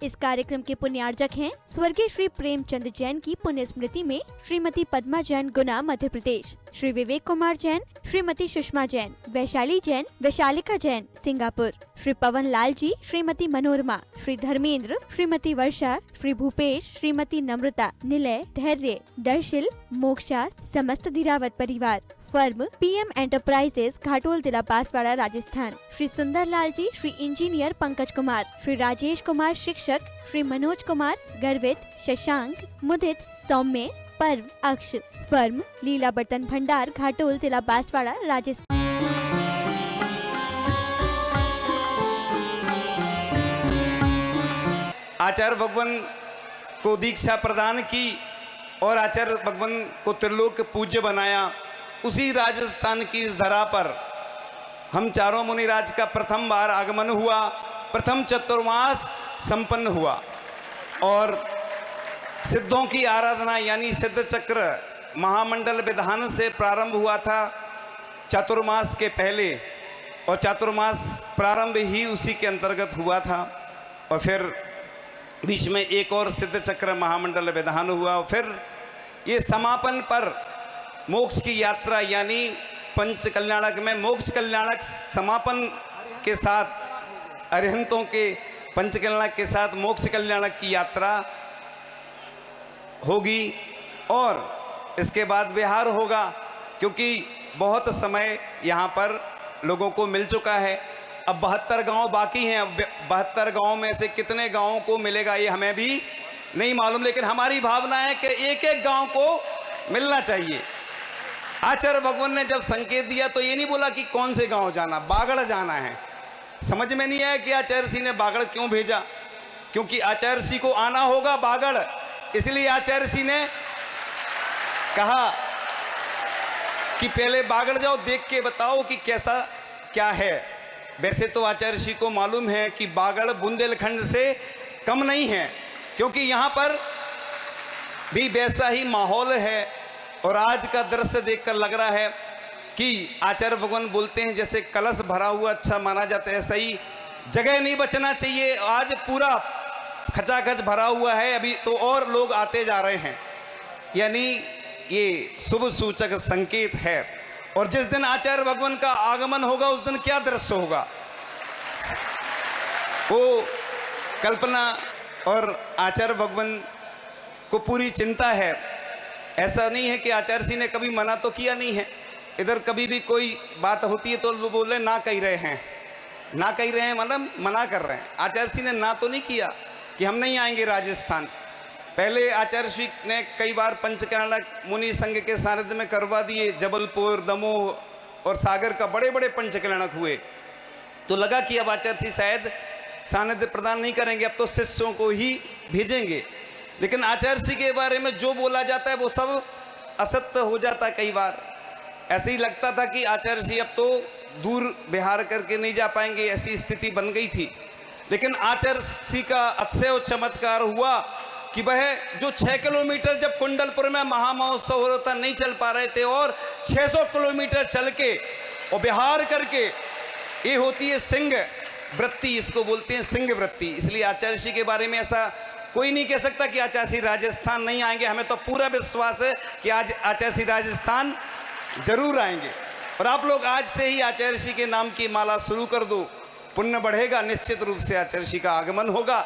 इस कार्यक्रम के पुण्यार्जक हैं स्वर्गीय श्री प्रेमचंद जैन की पुण्य स्मृति में श्रीमती पद्मा जैन, गुना, मध्य प्रदेश, श्री विवेक कुमार जैन, श्रीमती सुषमा जैन, वैशाली जैन, वैशालिका जैन, सिंगापुर, श्री पवन लाल जी, श्रीमती मनोरमा, श्री धर्मेंद्र, श्रीमती वर्षा, श्री भूपेश, श्रीमती नम्रता, निलय, धैर्य, दर्शिल, मोक्षा, समस्त धीरावत परिवार, फर्म पीएम एंटरप्राइजेस, घाटोल, जिला बांसवाड़ा, राजस्थान, श्री सुंदर लाल जी, श्री इंजीनियर पंकज कुमार, श्री राजेश कुमार, शिक्षक, श्री मनोज कुमार, गर्वित, शशांक, मुदित, सौम्य, पर्व, अक्ष, फर्म लीला बर्तन भंडार, घाटोल, जिला बांसवाड़ा, राजस्थान। आचार्य भगवान को दीक्षा प्रदान की और आचार्य भगवान को त्रिलोक पूज्य बनाया। उसी राजस्थान की इस धरा पर हम चारों मुनिराज का प्रथम बार आगमन हुआ, प्रथम चतुर्मास संपन्न हुआ और सिद्धों की आराधना यानी सिद्ध चक्र महामंडल विधान से प्रारंभ हुआ था चातुर्मास के पहले, और चातुर्मास प्रारंभ ही उसी के अंतर्गत हुआ था। और फिर बीच में एक और सिद्ध चक्र महामंडल विधान हुआ। फिर ये समापन पर मोक्ष की यात्रा यानी पंच कल्याणक में मोक्ष कल्याणक समापन के साथ अरिहंतों के पंच कल्याणक के साथ मोक्ष कल्याणक की यात्रा होगी और इसके बाद विहार होगा, क्योंकि बहुत समय यहाँ पर लोगों को मिल चुका है। अब 72 गांव बाकी हैं। अब 72 गांव में से कितने गांवों को मिलेगा ये हमें भी नहीं मालूम, लेकिन हमारी भावना है कि एक एक गांव को मिलना चाहिए। आचार्य भगवान ने जब संकेत दिया तो ये नहीं बोला कि कौन से गांव जाना, बागड़ जाना है। समझ में नहीं आया कि आचार्य सिंह ने बागड़ क्यों भेजा, क्योंकि आचार्य सिंह को आना होगा बागड़, इसलिए आचार्य सिंह ने कहा कि पहले बागड़ जाओ, देख के बताओ कि कैसा क्या है। वैसे तो आचार्य सिंह को मालूम है कि बागड़ बुंदेलखंड से कम नहीं है, क्योंकि यहाँ पर भी वैसा ही माहौल है। और आज का दृश्य देखकर लग रहा है कि आचार्य भगवान बोलते हैं जैसे कलश भरा हुआ अच्छा माना जाता है, सही जगह नहीं बचना चाहिए। आज पूरा खचाखच भरा हुआ है, अभी तो और लोग आते जा रहे हैं, यानी ये शुभ सूचक संकेत है। और जिस दिन आचार्य भगवान का आगमन होगा उस दिन क्या दृश्य होगा वो कल्पना और आचार्य भगवान को पूरी चिंता है। ऐसा नहीं है कि आचार्य सिंह ने कभी मना तो किया नहीं है। इधर कभी भी कोई बात होती है तो लोग बोले ना कह रहे हैं, ना कह रहे हैं मतलब मना कर रहे हैं। आचार्य सिंह ने ना तो नहीं किया कि हम नहीं आएंगे राजस्थान। पहले आचार्य सिंह ने कई बार पंचकल्याणक मुनि संघ के सानिध्य में करवा दिए, जबलपुर, दमोह और सागर का बड़े बड़े पंचकल्याणक हुए। तो लगा कि अब आचार्य सिंह शायद सानिध्य प्रदान नहीं करेंगे, अब तो शिष्यों को ही भेजेंगे। लेकिन आचार्य सिंह के बारे में जो बोला जाता है वो सब असत्य हो जाता है। कई बार ऐसे ही लगता था कि आचार्य सिंह अब तो दूर विहार करके नहीं जा पाएंगे, ऐसी स्थिति बन गई थी। लेकिन आचार्य सिंह का अतिशय चमत्कार हुआ कि वह जो 6 किलोमीटर जब कुंडलपुर में महामहोत्सव हो रहा था नहीं चल पा रहे थे, और 600 किलोमीटर चल के और विहार करके, ये होती है सिंह वृत्ति, इसको बोलते हैं सिंह वृत्ति। इसलिए आचार्य सिंह के बारे में ऐसा कोई नहीं कह सकता कि आचार्य सिंह राजस्थान नहीं आएंगे। हमें तो पूरा विश्वास है कि आज आचार्य सिंह राजस्थान जरूर आएंगे। और आप लोग आज से ही आचार्य सिंह के नाम की माला शुरू कर दो, पुण्य बढ़ेगा। निश्चित रूप से आचार्य सिंह का आगमन होगा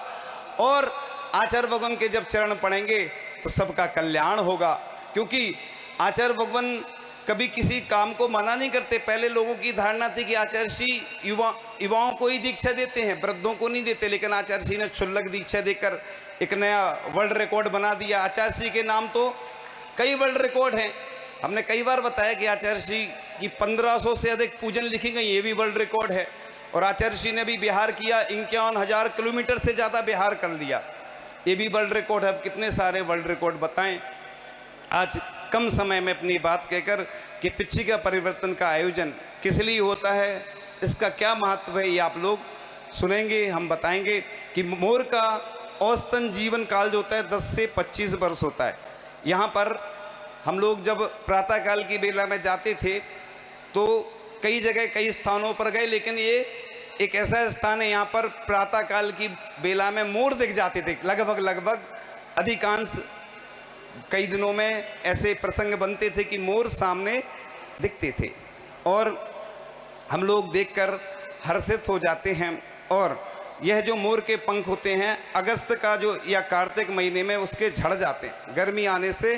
और आचार्य भगवान के जब चरण पड़ेंगे तो सबका कल्याण होगा, क्योंकि आचार्य भगवान कभी किसी काम को मना नहीं करते। पहले लोगों की धारणा थी कि आचार्य सिंह युवाओं को ही दीक्षा देते हैं, वृद्धों को नहीं देते। लेकिन आचार्य सिंह ने क्षुल्लक दीक्षा देकर एक नया वर्ल्ड रिकॉर्ड बना दिया। आचार्य सिंह के नाम तो कई वर्ल्ड रिकॉर्ड हैं। हमने कई बार बताया कि आचार्य सिंह की 1500 से अधिक पूजन लिखी गई, ये भी वर्ल्ड रिकॉर्ड है। और आचार्य सिंह ने भी बिहार किया, 51,000 किलोमीटर से ज़्यादा बिहार कर लिया, ये भी वर्ल्ड रिकॉर्ड है। अब कितने सारे वर्ल्ड रिकॉर्ड बताएं आज कम समय में अपनी बात कहकर कि पिछी का परिवर्तन का आयोजन किस लिए होता है, इसका क्या महत्व है, ये आप लोग सुनेंगे, हम बताएंगे। कि मोर का औसतन जीवन काल जो होता है 10 से 25 वर्ष होता है। यहाँ पर हम लोग जब प्रातःकाल की बेला में जाते थे तो कई जगह कई स्थानों पर गए, लेकिन ये एक ऐसा स्थान है, यहाँ पर प्रातः काल की बेला में मोर दिख जाते थे लगभग अधिकांश। कई दिनों में ऐसे प्रसंग बनते थे कि मोर सामने दिखते थे और हम लोग देखकर हर्षित हो जाते हैं। और यह जो मोर के पंख होते हैं अगस्त का जो या कार्तिक महीने में उसके झड़ जाते हैं, गर्मी आने से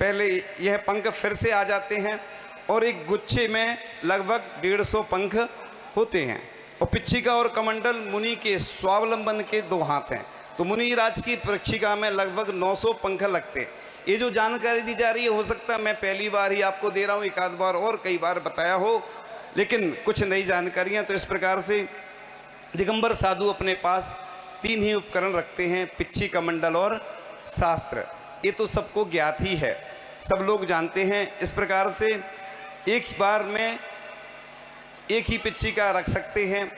पहले यह पंख फिर से आ जाते हैं और एक गुच्छे में लगभग 150 पंख होते हैं। और पिच्छिका और कमंडल मुनि के स्वावलंबन के 2 हाथ हैं, तो मुनि राज की पिच्छिका में लगभग 900 पंख लगते हैं। ये जो जानकारी दी जा रही है, हो सकता है मैं पहली बार ही आपको दे रहा हूँ, एक आध बार और कई बार बताया हो, लेकिन कुछ नई जानकारियाँ। तो इस प्रकार से दिगंबर साधु अपने पास 3 ही उपकरण रखते हैं, पिच्छी, कमंडल और शास्त्र। ये तो सबको ज्ञात ही है, सब लोग जानते हैं। इस प्रकार से एक बार में एक ही पिच्छी का रख सकते हैं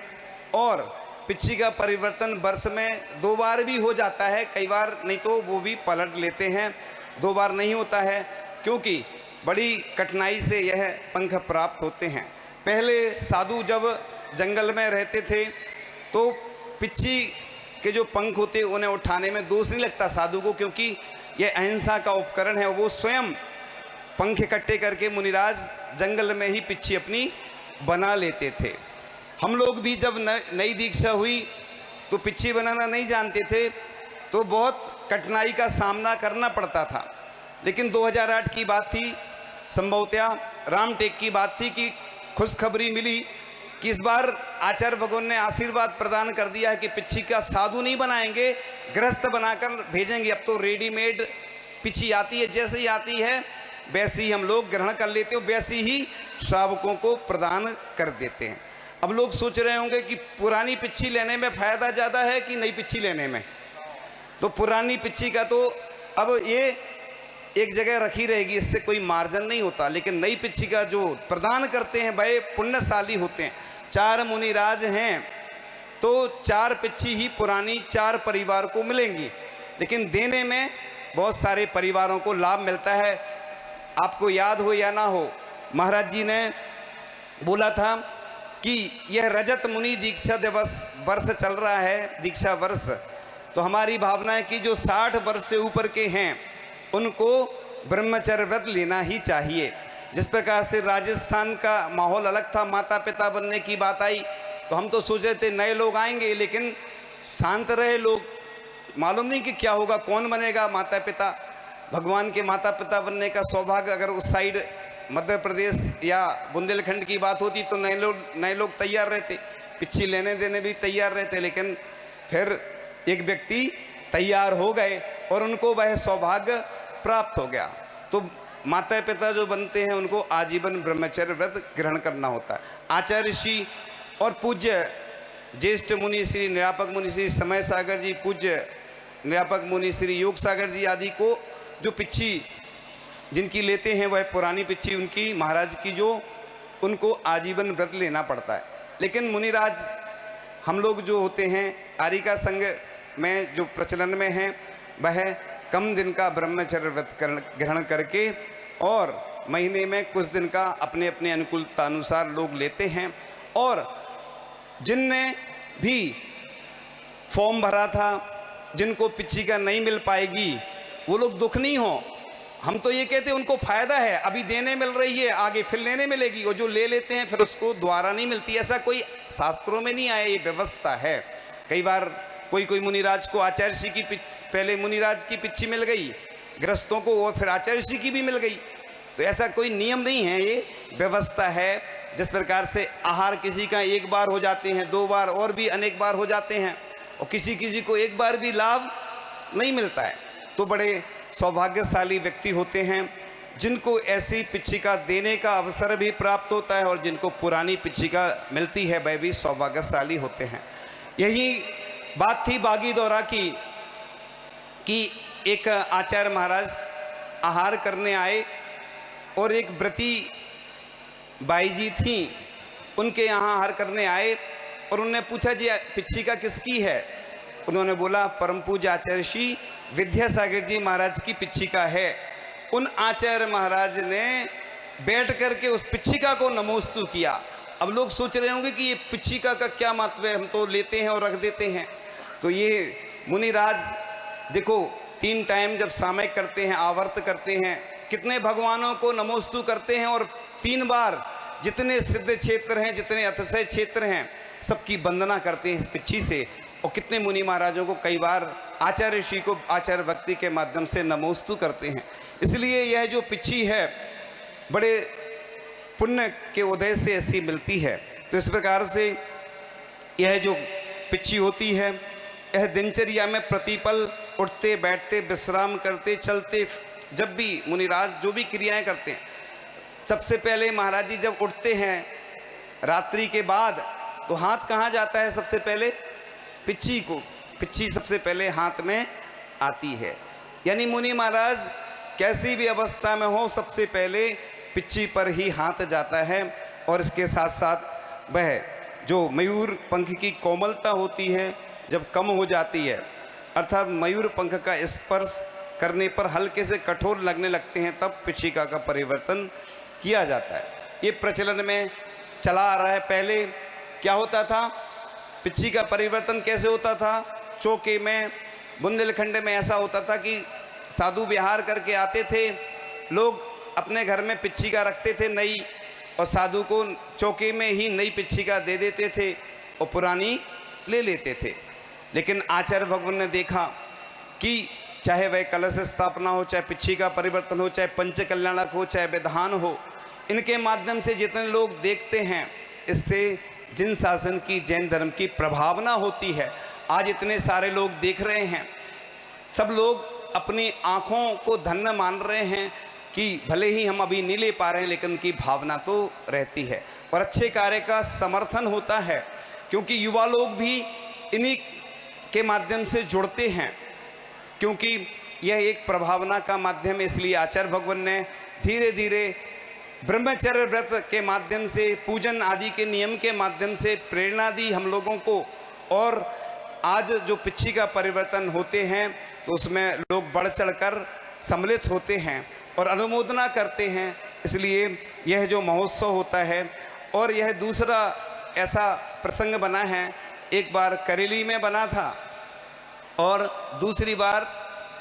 और पिच्छी का परिवर्तन वर्ष में 2 बार भी हो जाता है, कई बार नहीं तो वो भी पलट लेते हैं। 2 बार नहीं होता है क्योंकि बड़ी कठिनाई से यह पंख प्राप्त होते हैं। पहले साधु जब जंगल में रहते थे तो पिच्छी के जो पंख होते उन्हें उठाने में दोष नहीं लगता साधु को, क्योंकि यह अहिंसा का उपकरण है। वो स्वयं पंख इकट्ठे करके मुनिराज जंगल में ही पिच्छी अपनी बना लेते थे। हम लोग भी जब नई दीक्षा हुई तो पिच्छी बनाना नहीं जानते थे, तो बहुत कठिनाई का सामना करना पड़ता था। लेकिन 2008 की बात थी, संभवतया रामटेक की बात थी कि खुशखबरी मिली कि इस बार आचार्य भगवान ने आशीर्वाद प्रदान कर दिया है कि पिच्छी का साधु नहीं बनाएंगे, गृहस्थ बनाकर भेजेंगे। अब तो रेडीमेड पिच्छी आती है, जैसे ही आती है वैसे ही हम लोग ग्रहण कर लेते हो, वैसे ही श्रावकों को प्रदान कर देते हैं। अब लोग सोच रहे होंगे कि पुरानी पिच्छी लेने में फायदा ज़्यादा है कि नई पिच्छी लेने में। तो पुरानी पिच्छी का तो अब ये एक जगह रखी रहेगी, इससे कोई मार्जन नहीं होता। लेकिन नई पिच्छी का जो प्रदान करते हैं बड़े पुण्यशाली होते हैं। 4 मुनिराज हैं तो 4 पिच्छी ही पुरानी 4 परिवार को मिलेंगी, लेकिन देने में बहुत सारे परिवारों को लाभ मिलता है। आपको याद हो या ना हो, महाराज जी ने बोला था कि यह रजत मुनि दीक्षा दिवस वर्ष चल रहा है, दीक्षा वर्ष। तो हमारी भावना है कि जो 60 वर्ष से ऊपर के हैं उनको ब्रह्मचर्य व्रत लेना ही चाहिए। जिस प्रकार से राजस्थान का माहौल अलग था, माता पिता बनने की बात आई तो हम तो सोच रहे थे नए लोग आएंगे, लेकिन शांत रहे लोग, मालूम नहीं कि क्या होगा, कौन बनेगा माता पिता। भगवान के माता पिता बनने का सौभाग्य अगर उस साइड मध्य प्रदेश या बुंदेलखंड की बात होती तो नए लोग तैयार रहते, पिच्छी लेने देने भी तैयार रहते। लेकिन फिर एक व्यक्ति तैयार हो गए और उनको वह सौभाग्य प्राप्त हो गया। तो माता पिता जो बनते हैं उनको आजीवन ब्रह्मचर्य व्रत ग्रहण करना होता है। आचार्य ऋषि और पूज्य ज्येष्ठ मुनि श्री निरापक मुनि श्री समय सागर जी, पूज्य निरापक मुनि श्री योग सागर जी आदि को जो पिच्छी जिनकी लेते हैं वह पुरानी पिच्छी उनकी महाराज की जो उनको आजीवन व्रत लेना पड़ता है। लेकिन मुनिराज हम लोग जो होते हैं आरिका संघ में जो प्रचलन में हैं वह कम दिन का ब्रह्मचर्य व्रत ग्रहण करके और महीने में कुछ दिन का अपने अपने अनुकूलता अनुसार लोग लेते हैं। और जिनने भी फॉर्म भरा था, जिनको पिच्छी का नहीं मिल पाएगी वो लोग दुख नहीं हो। हम तो ये कहते हैं उनको फायदा है, अभी देने मिल रही है, आगे फिर लेने मिलेगी, और जो ले लेते हैं फिर उसको दोबारा नहीं मिलती। ऐसा कोई शास्त्रों में नहीं आया, ये व्यवस्था है। कई बार कोई मुनिराज को आचार्य ऋषि की पहले मुनिराज की पिच्छी मिल गई गृहस्थों को और फिर आचार्य ऋषि की भी मिल गई, तो ऐसा कोई नियम नहीं है, ये व्यवस्था है। जिस प्रकार से आहार किसी का एक बार हो जाते हैं, 2 बार और भी अनेक बार हो जाते हैं, और किसी को एक बार भी लाभ नहीं मिलता है। तो बड़े सौभाग्यशाली व्यक्ति होते हैं जिनको ऐसी पिच्छी का देने का अवसर भी प्राप्त होता है, और जिनको पुरानी पिच्छी का मिलती है वह भी सौभाग्यशाली होते हैं। यही बात थी बागीदौरा की कि एक आचार्य महाराज आहार करने आए और एक व्रती बाई जी थी, उनके यहाँ आहार करने आए और उन्होंने पूछा जी पिच्छी का किसकी है। उन्होंने बोला परम पूज्य आचार्य श्री विद्यासागर जी महाराज की पिच्छी का है। उन आचार्य महाराज ने बैठ करके उस पिच्छिका को नमोस्तु किया अब लोग सोच रहे होंगे कि ये पिच्छिका का क्या महत्व है, हम तो लेते हैं और रख देते हैं। तो ये मुनिराज देखो 3 टाइम जब सामयिक करते हैं, आवर्त करते हैं, कितने भगवानों को नमोस्तु करते हैं और 3 बार जितने सिद्ध क्षेत्र हैं, जितने अतिशय क्षेत्र हैं, सबकी वंदना करते हैं इस पिच्छी से। और कितने मुनि महाराजों को कई बार आचार्य श्री को आचार्य भक्ति के माध्यम से नमोस्तु करते हैं। इसलिए यह जो पिच्छी है बड़े पुण्य के उदय से ऐसी मिलती है। तो इस प्रकार से यह जो पिच्छी होती है, यह दिनचर्या में प्रतिपल उठते बैठते विश्राम करते चलते, जब भी मुनिराज जो भी क्रियाएं करते हैं, सबसे पहले महाराज जी जब उठते हैं रात्रि के बाद, तो हाथ कहाँ जाता है? सबसे पहले पिच्छी को, पिच्छी सबसे पहले हाथ में आती है। यानी मुनि महाराज कैसी भी अवस्था में हो, सबसे पहले पिच्छी पर ही हाथ जाता है। और इसके साथ साथ वह जो मयूर पंख की कोमलता होती है जब कम हो जाती है, अर्थात मयूर पंख का स्पर्श करने पर हल्के से कठोर लगने लगते हैं, तब पिच्छिका का परिवर्तन किया जाता है। ये प्रचलन में चला आ रहा है। पहले क्या होता था, पिच्छी का परिवर्तन कैसे होता था? चौके में, बुंदेलखंड में ऐसा होता था कि साधु विहार करके आते थे, लोग अपने घर में पिच्छिका रखते थे नई, और साधु को चौके में ही नई पिच्छिका दे देते थे और पुरानी ले लेते थे। लेकिन आचार्य भगवान ने देखा कि चाहे वह कलश स्थापना हो, चाहे पिच्छिका परिवर्तन हो, चाहे पंच कल्याणक हो, चाहे विधान हो, इनके माध्यम से जितने लोग देखते हैं, इससे जिन शासन की, जैन धर्म की प्रभावना होती है। आज इतने सारे लोग देख रहे हैं, सब लोग अपनी आँखों को धन्य मान रहे हैं कि भले ही हम अभी नहीं ले पा रहे हैं, लेकिन उनकी भावना तो रहती है और अच्छे कार्य का समर्थन होता है, क्योंकि युवा लोग भी इन्हीं के माध्यम से जुड़ते हैं, क्योंकि यह एक प्रभावना का माध्यम है। इसलिए आचार्य भगवान ने धीरे धीरे ब्रह्मचर्य व्रत के माध्यम से, पूजन आदि के नियम के माध्यम से प्रेरणा दी हम लोगों को। और आज जो पिच्छी का परिवर्तन होते हैं, तो उसमें लोग बढ़ चढ़कर सम्मिलित होते हैं और अनुमोदना करते हैं। इसलिए यह जो महोत्सव होता है, और यह दूसरा ऐसा प्रसंग बना है, एक बार करेली में बना था और दूसरी बार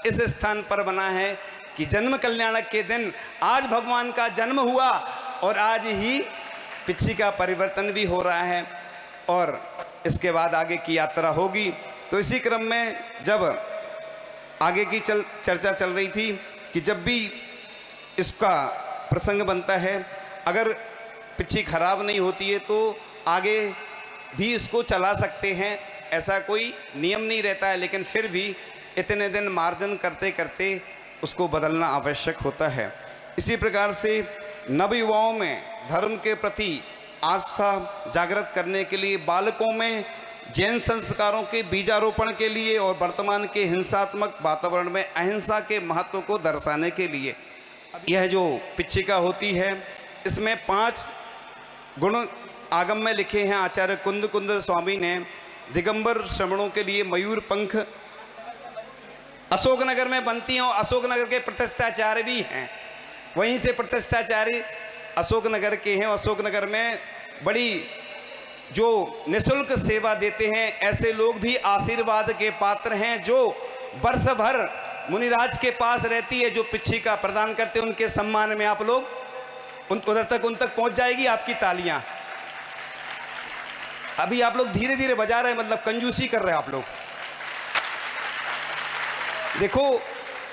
इस स्थान पर बना है कि जन्म कल्याणक के दिन आज भगवान का जन्म हुआ और आज ही पिच्छी का परिवर्तन भी हो रहा है और इसके बाद आगे की यात्रा होगी। तो इसी क्रम में जब आगे की चर्चा चल रही थी कि जब भी इसका प्रसंग बनता है, अगर पिच्छी खराब नहीं होती है तो आगे भी इसको चला सकते हैं, ऐसा कोई नियम नहीं रहता है, लेकिन फिर भी इतने दिन मार्जन करते करते उसको बदलना आवश्यक होता है। इसी प्रकार से नवयुवाओं में धर्म के प्रति आस्था जागृत करने के लिए, बालकों में जैन संस्कारों के बीजारोपण के लिए और वर्तमान के हिंसात्मक वातावरण में अहिंसा के महत्व को दर्शाने के लिए यह जो पिच्छिका होती है, इसमें 5 गुण आगम में लिखे हैं। आचार्य कुंद स्वामी ने दिगंबर श्रमणों के लिए मयूर पंख अशोकनगर में बनती हैं और अशोकनगर के प्रतिष्ठाचार्य भी हैं, वहीं से प्रतिष्ठाचार्य अशोकनगर के हैं। अशोकनगर में बड़ी जो निःशुल्क सेवा देते हैं, ऐसे लोग भी आशीर्वाद के पात्र हैं, जो वर्ष भर मुनिराज के पास रहती है, जो पिच्छिका प्रदान करते हैं। उनके सम्मान में आप लोग उधर तक उन तक पहुंच जाएगी आपकी तालियां। अभी आप लोग धीरे धीरे बजा रहे हैं, मतलब कंजूसी कर रहे हैं आप लोग। देखो,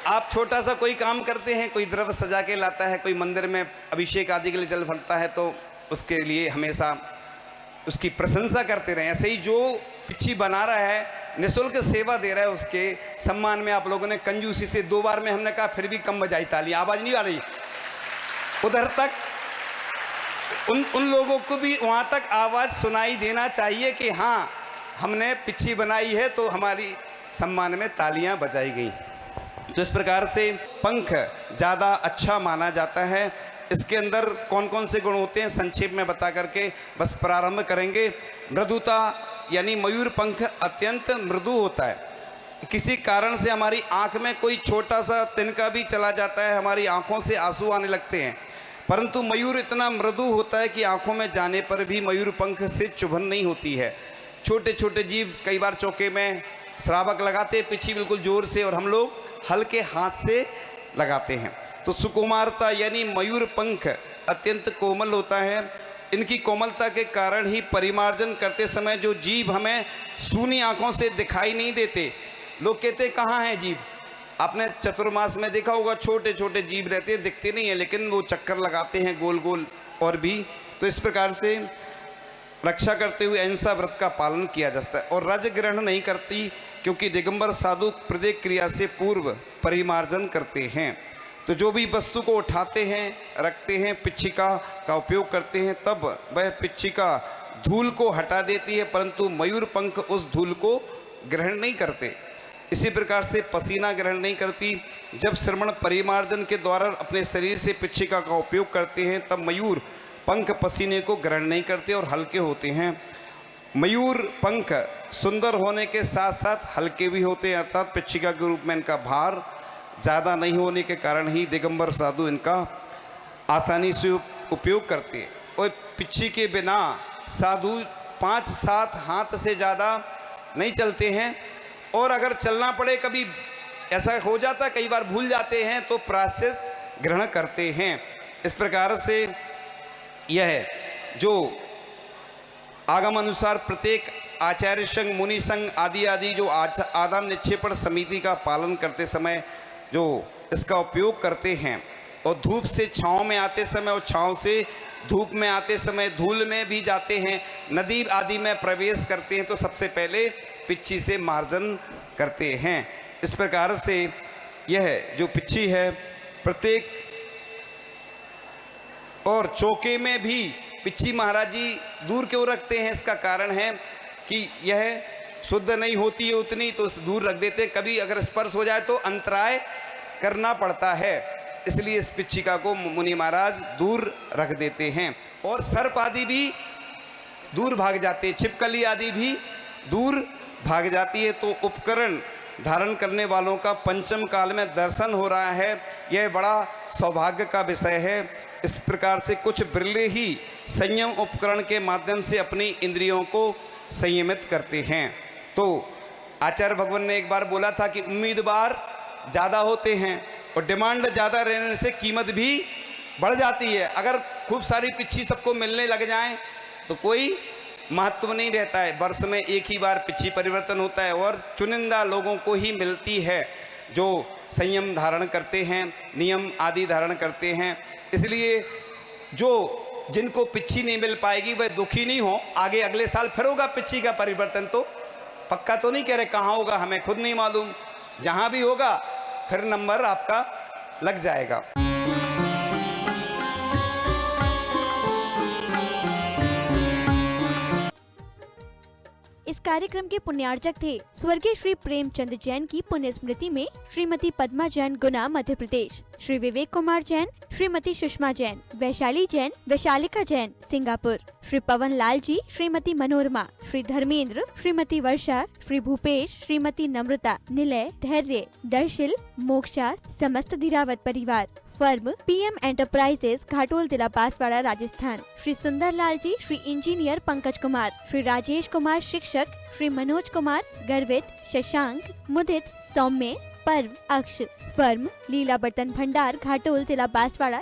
आप छोटा सा कोई काम करते हैं, कोई द्रव्य सजा के लाता है, कोई मंदिर में अभिषेक आदि के लिए जल भरता है, तो उसके लिए हमेशा उसकी प्रशंसा करते रहे। ऐसे ही जो पिच्छी बना रहा है, निःशुल्क सेवा दे रहा है, उसके सम्मान में आप लोगों ने कंजूसी से 2 बार में हमने कहा, फिर भी कम बजाई ताली, आवाज़ नहीं आ रही उधर तक। उन लोगों को भी वहाँ तक आवाज़ सुनाई देना चाहिए कि हाँ, हमने पिच्छी बनाई है, तो हमारी सम्मान में तालियां बजाई गई। तो इस प्रकार से पंख ज़्यादा अच्छा माना जाता है। इसके अंदर कौन कौन से गुण होते हैं संक्षेप में बता करके बस प्रारंभ करेंगे। मृदुता, यानी मयूर पंख अत्यंत मृदु होता है। किसी कारण से हमारी आंख में कोई छोटा सा तिनका भी चला जाता है, हमारी आंखों से आंसू आने लगते हैं, परंतु मयूर इतना मृदु होता है कि आंखों में जाने पर भी मयूर पंख से चुभन नहीं होती है। छोटे छोटे जीव कई बार चौके में श्रावक लगाते हैं पिच्छी बिल्कुल जोर से, और हम लोग हल्के हाथ से लगाते हैं। तो सुकुमारता यानी मयूर पंख अत्यंत कोमल होता है। इनकी कोमलता के कारण ही परिमार्जन करते समय जो जीव हमें सूनी आंखों से दिखाई नहीं देते, लोग कहते कहाँ हैं जीव। आपने चतुर्मास में देखा होगा, छोटे छोटे जीव रहते हैं, दिखते नहीं है, लेकिन वो चक्कर लगाते हैं गोल गोल और भी। तो इस प्रकार से रक्षा करते हुए अहिंसा व्रत का पालन किया जाता है। और रज ग्रहण नहीं करती, क्योंकि दिगंबर साधु प्रत्येक क्रिया से पूर्व परिमार्जन करते हैं। तो जो भी वस्तु को उठाते हैं, रखते हैं, पिच्छिका का उपयोग करते हैं, तब वह पिच्छिका धूल को हटा देती है, परंतु मयूर पंख उस धूल को ग्रहण नहीं करते। इसी प्रकार से पसीना ग्रहण नहीं करती। जब श्रवण परिमार्जन के द्वारा अपने शरीर से पिच्छिका का उपयोग करते हैं, तब मयूर पंख पसीने को ग्रहण नहीं करते और हल्के होते हैं। मयूर पंख सुंदर होने के साथ साथ हल्के भी होते हैं, अर्थात पिच्छिका के रूप में इनका भार ज़्यादा नहीं होने के कारण ही दिगंबर साधु इनका आसानी से उपयोग करते हैं। और पिच्छी के बिना साधु 5-7 हाथ से ज़्यादा नहीं चलते हैं, और अगर चलना पड़े, कभी ऐसा हो जाता, कई बार भूल जाते हैं, तो प्रायश्चित ग्रहण करते हैं। इस प्रकार से यह जो आगम अनुसार प्रत्येक आचार्य संघ, मुनि संघ आदि जो आदान निक्षेपण समिति का पालन करते समय जो इसका उपयोग करते हैं, और धूप से छाँव में आते समय और छाँव से धूप में आते समय, धूल में भी जाते हैं, नदी आदि में प्रवेश करते हैं, तो सबसे पहले पिच्छी से मार्जन करते हैं। इस प्रकार से यह जो पिच्छी है प्रत्येक, और चौके में भी पिच्छी महाराज जी दूर क्यों रखते हैं, इसका कारण है कि यह शुद्ध नहीं होती है उतनी, तो दूर रख देते हैं। कभी अगर स्पर्श हो जाए तो अंतराय करना पड़ता है, इसलिए इस पिच्छिका को मुनि महाराज दूर रख देते हैं। और सर्प आदि भी दूर भाग जाते हैं, छिपकली आदि भी दूर भाग जाती है। तो उपकरण धारण करने वालों का पंचम काल में दर्शन हो रहा है, यह बड़ा सौभाग्य का विषय है। इस प्रकार से कुछ बिरले ही संयम उपकरण के माध्यम से अपनी इंद्रियों को संयमित करते हैं। तो आचार्य भगवान ने एक बार बोला था कि उम्मीदवार ज़्यादा होते हैं और डिमांड ज़्यादा रहने से कीमत भी बढ़ जाती है। अगर खूब सारी पिच्छी सबको मिलने लग जाएं तो कोई महत्व नहीं रहता है। वर्ष में एक ही बार पिच्छी परिवर्तन होता है और चुनिंदा लोगों को ही मिलती है जो संयम धारण करते हैं, नियम आदि धारण करते हैं। इसलिए जो जिनको पिच्छी नहीं मिल पाएगी वह दुखी नहीं हो, आगे अगले साल फिर होगा पिच्छी का परिवर्तन। तो पक्का तो नहीं कह रहे कहाँ होगा, हमें खुद नहीं मालूम, जहाँ भी होगा फिर नंबर आपका लग जाएगा। इस कार्यक्रम के पुण्यार्चक थे स्वर्गीय श्री प्रेमचंद जैन की पुण्य स्मृति में श्रीमती पद्मा जैन, गुना, मध्य प्रदेश, श्री विवेक कुमार जैन, श्रीमती सुषमा जैन, वैशाली जैन, वैशालिका जैन, सिंगापुर, श्री पवन लाल जी, श्रीमती मनोरमा, श्री धर्मेंद्र, श्रीमती वर्षा, श्री भूपेश, श्रीमती नम्रता, निलय, धैर्य, दर्शिल, मोक्षा, समस्त धीरावत परिवार, फर्म पीएम एंटरप्राइजेस, घाटोल, जिला बांसवाड़ा, राजस्थान, श्री सुंदर लाल जी, श्री इंजीनियर पंकज कुमार, श्री राजेश कुमार शिक्षक, श्री मनोज कुमार, गर्वित, शशांक, मुदित, सौम्य, पर्व, अक्ष, फर्म लीला बर्तन भंडार, घाटोल, जिला बांसवाड़ा,